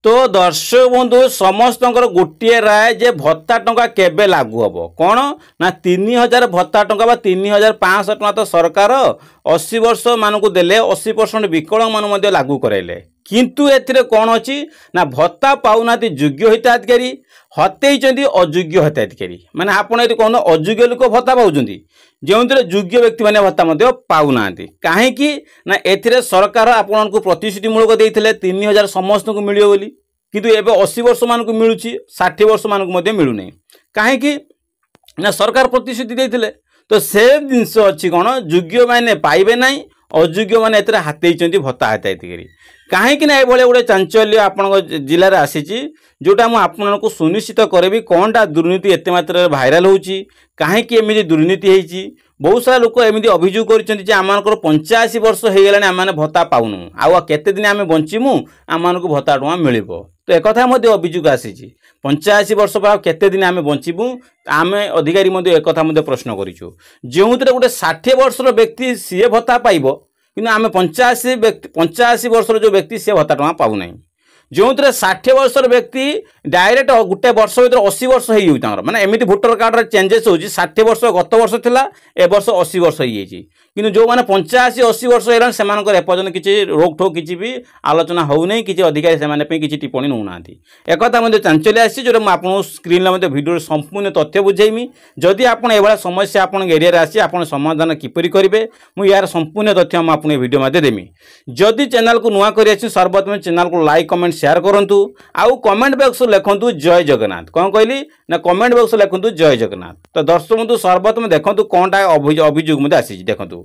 तो दर्शक बंधु समस्त गोटे राय जे भत्ता टंका केबे लागू हम कौन ना 3000 भत्ता टंका 3500 टंका तो सरकार 80 वर्ष मानक देले 80% विकलांग मान लागू कराइले किंतु एथिरे कौन अच्छी ना भत्ता पाऊना योग्य हिताधिकारी हतई अयोग्य हिताधिकारी माने आपण ये कौन अयोग्य लोक भत्ता पाँच जो योग्य व्यक्ति मैंने भत्ता पाऊना कहीं ना एथिरे सरकार आपन को प्रतिश्रुतिमूलक देते 3000 समस्त को मिले बोली किंतु एबे 80 वर्ष मानक मिलूँ 60 वर्ष मानक मिलूना कहीं ना सरकार प्रतिश्रुति देते तो से जिनस अच्छी कौन योग्य मैंने पाइबे ना अयोग्य मैंने हाथई भत्ता हिताधिकारी कहीं ना ये गोटे चांचल्य आपण जिले आसी जोटा मुझे सुनिश्चित करेबी कौनटा दुर्नीति एत मात्रा भाइराल होची कहीं एमती दुर्नीति होती बहुत सारा लोक एमती अभियोग कर 85 वर्ष हो गला आम भत्ता पाऊनु आउ केते दिन आम बंचीमु आम भत्ता टଙ୍କା मिल तो एक अभियोग आसी 85 वर्ष पर केते दिन आम बंचीबू आम अधिकारी एक प्रश्न करूँ जो गोटे 60 वर्षर व्यक्ति सी भत्ता पाइब कि आम 85 वर्षर जो व्यक्ति सी भत्ता टଙ୍କା पाऊना जो 60 वर्षर व्यक्ति डायरेक्ट गोटे वर्ष भर 80 वर्ष हो माने एमती भोटर कार्ड चेंजेस हो 60 वर्ष गत वर्ष थिला ए वर्ष 80 वर्ष हो कि जो मैंने 85-80 वर्ष है एपर्तन किसी रोक ठोक किसी भी आलोचना होना किसी अधिकारी से किसी टिप्पणी नौना एक चांचल्य आसी जो मुझे स्क्रीन भिडियो संपूर्ण तथ्य बुझेमी जदि आप समस्या आप एरिया आसी आप समाधान किपरि करेंगे मुझे यार संपूर्ण तथ्य मुझे भिडियो मध्य देमी जदि चैनल को नुआ कर सर्वप्रथम चैनल को लाइक कमेंट शेयर करूँ आउ कमेंट बॉक्स लिखु जय जगन्नाथ कौन कहली ना कमेंट बॉक्स लिखु जय जगन्नाथ तो दर्शक बंधु सर्वप्रथम देखो कौनटा अभियोग मत आसी देखो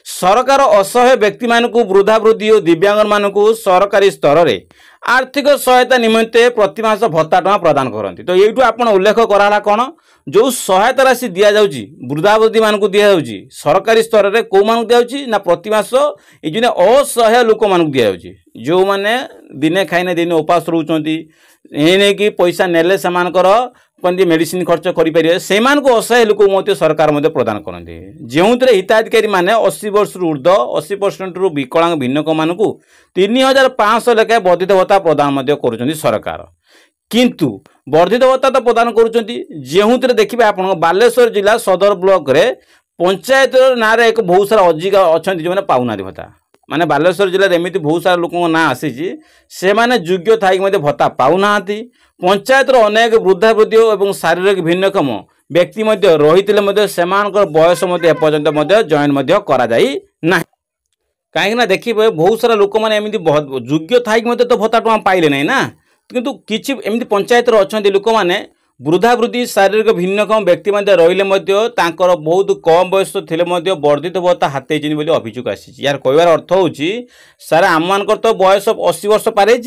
सरकार असहाय व्यक्ति मानक वृद्धावृद्धि और दिव्यांग मानक सरकारी स्तर में आर्थिक सहायता निमंते प्रतिमास भत्ता टଙ୍କା प्रदान करती तो यू आप उल्लेख कराला कौन जो सहायता राशि दि जाऊँगी वृद्धावृद्धि मानक दि जाऊँगी सरकारी स्तर में कौ मान दिखाई ना प्रतिमास ये असहाय लोक मान दि जो मैंने दिने खाइने दिने उपास रोचती कि पैसा नेले से मेडिसिन खर्च करेंगे से असहाय लोक सरकार प्रदान करते जो हिताधिकारी मैंने 80 वर्ष ऊर्ध 80% रु विकलांग भिन्नक मानक 3500 लेखाएं वर्धित भत्ता प्रदान कर सरकार किंतु वर्धित भत्ता तो प्रदान कर देखिए आप बालेश्वर जिला सदर ब्लॉक रे पंचायत ना एक बहुत सारा अधिक अच्छा जो मैंने पाऊना भत्ता माने बालेश्वर जिले में एमती बहुत सारा लोक ना आसी से माने योग्य थी भत्ता पाऊना पंचायत अनेक वृद्धावृद्धि और शारीरिक भिन्नक्षम व्यक्ति रही बयस एपर्यंत जॉइन करा कहीं देखिए बहुत सारा लोक मैंने एमती योग्य थी तो भत्ता टଙ୍କା पाइले नहीं ना किंतु किसी एमती पंचायत अच्छा लोक मैंने वृद्धावृद्धि शारीरिक भिन्नक्षम व्यक्ति रही बहुत कम बयस थे वर्धित भत्ता हाथई बोली अभियोग आसी यार कहबार अर्थ हो सारा आम मान तो बयस 80 वर्ष पारे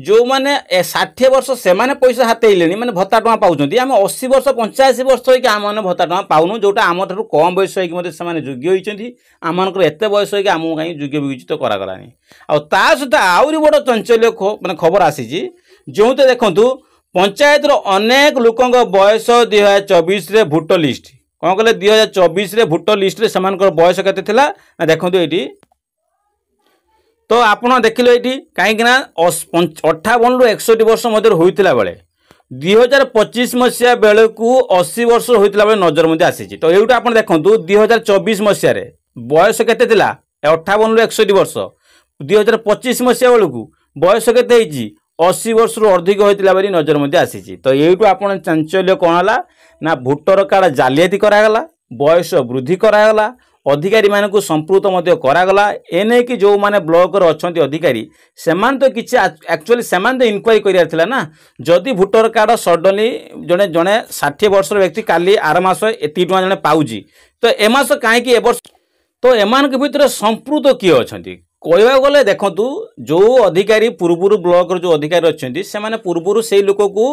जो मैंने 60 वर्ष से पैसा हाथेले मैंने भत्ता टଙ୍କା पाँच आम 80 वर्ष 85 वर्ष होगी आम मैंने भत्ता टଙ୍କା पाऊनु जोटा आम ठार कम बयस हो योग्य होती आम एत बयस होमको कहीं योग्य विवेचित करागलानी आ सहित आहरी बड़ चंचल्य मैंने खबर आसी जो देखूँ पंचायत अनेक लोक बयस 2024 रे भोटर लिस्ट कौन कहले 2024 रे भोटर लिस्ट रे समानकर बयस केते थिला ना देखो ये तो आपण देखिले ये कहीं 58 रु 61 वर्ष मध्य होता बेले 2025 मसीहा बेले को 80 वर्ष होता बेले नजर मध्य आसी तो ये आप देखो 2024 मसीह बयस केते थिला 58 रु 61 वर्ष 2025 मसीहा बेलू बयस केते 80 वर्ष रु अधिक होता बेली नजर मध्य आसी तो यू आप चांचल्य कौन है ना भोटर कार्ड जालियाती करागला बयस वृद्धि करागला अधिकारी मानक संपृक्त करागला एने कि जो माने ब्लॉक अच्छा अधिकारी से तो किसी एक्चुअली से इनक्वारी करार ना जदि भोटर कार्ड सडनली जड़े जड़े 60 वर्ष व्यक्ति काली आर मास एति टଙ୍କା जड़े पाउजी तो ए मास कहीं ए वर्ष तो एमान भितर संपृक्त किए अच्छा कहवा गले देखु जो अधिकारी पूर्वर ब्लॉक जो अधिकारी अच्छा से पूर्वर से लोक को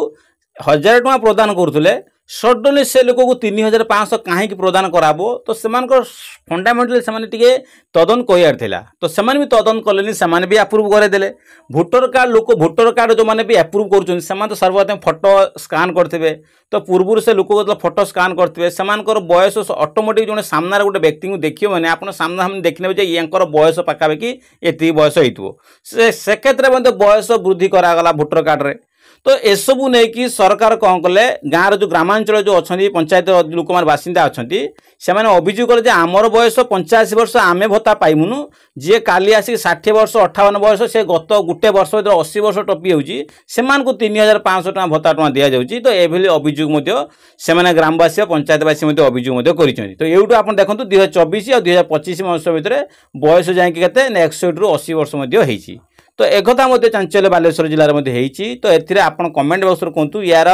हजार टଙ୍କା प्रदान करुले सडनली से लोक को 3500 कहीं प्रदान कराबो तो सेमानकर फंडामेंटली सेमाने टिके तदन कयार थिला तो सेमाने भी तदन कलेनी सेमाने भी अप्रूव करे देले भोटर कार्ड लोक भोटर कार्ड जो माने भी अप्रूव करूछन सेमान तो सर्वप्रथम फोटो स्कैन करथिबे तो पूर्व से लोक को फोटो स्कैन करथिबे सेमानकर बयस ऑटोमेटिक जने सामना गोटे व्यक्ति को देखियो माने आपण सामना हम देखने जे यांकर बयस पक्का बेकी एती बयस हेतुओ से क्षेत्र में बयस वृद्धि करा गला भोटर कार्ड रे तो एसबू नहीं कि सरकार कौन कले गाँव जो ग्रामांचल जो अच्छा पंचायत लोक मान बासिंदा अच्छा से अभियोग कले आमर बयस 85 वर्ष आमे भत्ता पाइमुनु जी काली आसिक 60 वर्ष 58 वर्ष से गत गोटे वर्ष 80 वर्ष टपी होची सेमान को 3500 टका भत्ता टका दिया जाउची तो एभली अभियोग से ग्रामवासी पंचायतवासी अभियोग कर तो यूँ आप देखो 2024 और 2025 वर्ष भितर बयस जाकि 61 रु 80 वर्ष होती तो एकथा चांचल्य बालेश्वर जिले में तो एथिरे आपण कमेंट बॉक्स रे कहतु यार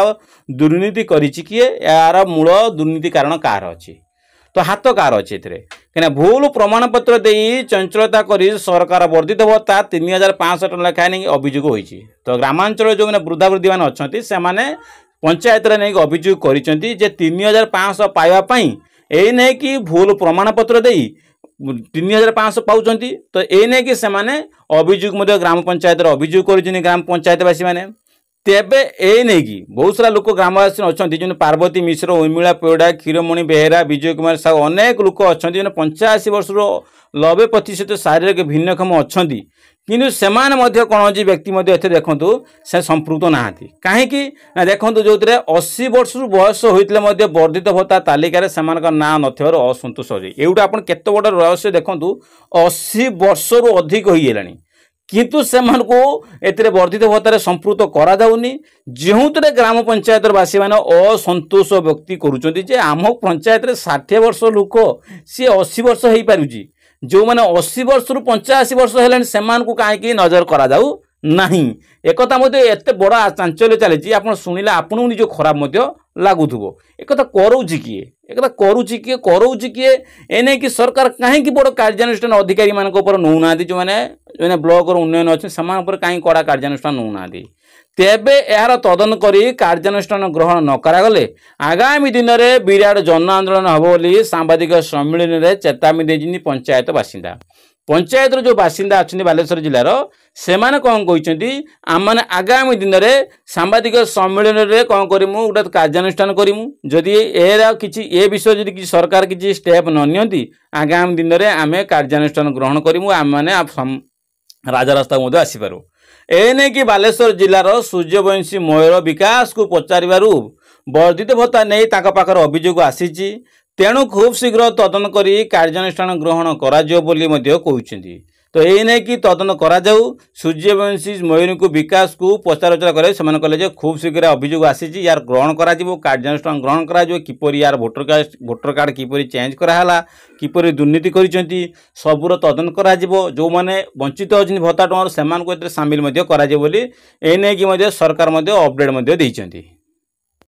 दुर्नीति करिछि किए यार मूल दुर्नीति कारण कार अछि तो हाथ कार अछि एथिरे कना भूल प्रमाण पत्र देई चंचलता करी सरकार वर्धित भत्ता 3500 टका लेखा नै अभियोग होईछि तो ग्रामांचल जो माने वृद्धा वृद्धि मान अछंती से माने पंचायत रे नै अभियोग करिसेंती जे 3500 पाइबा पई ए नै कि भूल प्रमाण पत्र देई 3500 पाँच तो ये नहीं कि सेमाने अभियोग ग्राम पंचायत अभियोग कर ग्राम पंचायतवासी मैंने तेबे ए नहीं कि बहुत सारा लोक ग्रामवासी अच्छा जो पार्वती मिश्र उर्मिला परिडा क्षीरमणि बेहेरा विजय कुमार साहू अनेक लोक अच्छा 85 वर्ष 90% शारीरिक भिन्नक्षम अच्छा किंतु सेमान कौन अच्छी व्यक्ति देखु से संपृक्त नहांती कहीं देखो जो 80 वर्ष बयस होते वर्धित भत्ता तालिकार से ना नथर असंतोष हो एवटा आप केत बड़ रहस्य देखु 80 वर्ष रु अधिक हो गलानी किंतु सेमान को एतिरे वर्धित भत्तार संपृक्त करा जाउनी जेहुतरे ग्राम पंचायत बासी माने असंतोष व्यक्ति करूचंती जे आम पंचायत रे 60 वर्ष लोक सी 80 वर्ष हो पारुची जो माने 80 वर्ष रु 85 वर्ष हेलानी सेमान को काहे नजर करा जाऊ नहीं एकथा एते बड़ा चांचल्य चली आप शुणिले आपन निज खराब लगुव एक करोची किए एक करोची किए एने कि सरकार कहीं बड़ कार्यानुष्ठान अधिकारी मान नौना जो मैंने ब्लॉक उन्नयन अच्छे से कहीं कड़ा कार्यानुष्ठान नौना तेबे यार तदन करी कार्यानुष्ठान ग्रहण न करागले आगामी दिन में विराट जन आंदोलन हम बोली सांबादिक सम्मेलन में चेतावनी देजिनी पंचायत बासिंदा पंचायत जो बासिंदा अच्छा बालेश्वर जिलार से कौन कहते आम मैंने आगामी दिन में सांबादिक सम्मेलन में कौन करूँ गोटे कार्यानुष्ठान करूँ जदि ए विषय जब सरकार किसी स्टेप न नियंती आगामी दिन में आम कार्यानुष्ठान ग्रहण करूँ आम मैंने राजरास्ता आसीपारू एने कि बालेश्वर जिलार सूर्यवंशी मयूर विकास को पचारू वर्धित भत्ता नहीं पाखर अभियोग आसी तेणु खूब शीघ्र तदन करी कार्यानुष्ठान ग्रहण कहते तो ये नहीं कि तदन कराऊ सूर्यवंशी मयूर को विकास को पचारचरा करे से कहले खूब शीघ्र अभियोग आसी यार ग्रहण करा कार्यानुष्ठान ग्रहण करा किपर यार भोटर कार्ड किपर चेंज कराला किपर दुर्नीति करिसेंती सबुर तदन करा जो माने वंचित अच्छी भत्ता टंकार से सामिल करा बोली ए नहीं कि सरकार अपडेट देइचंती।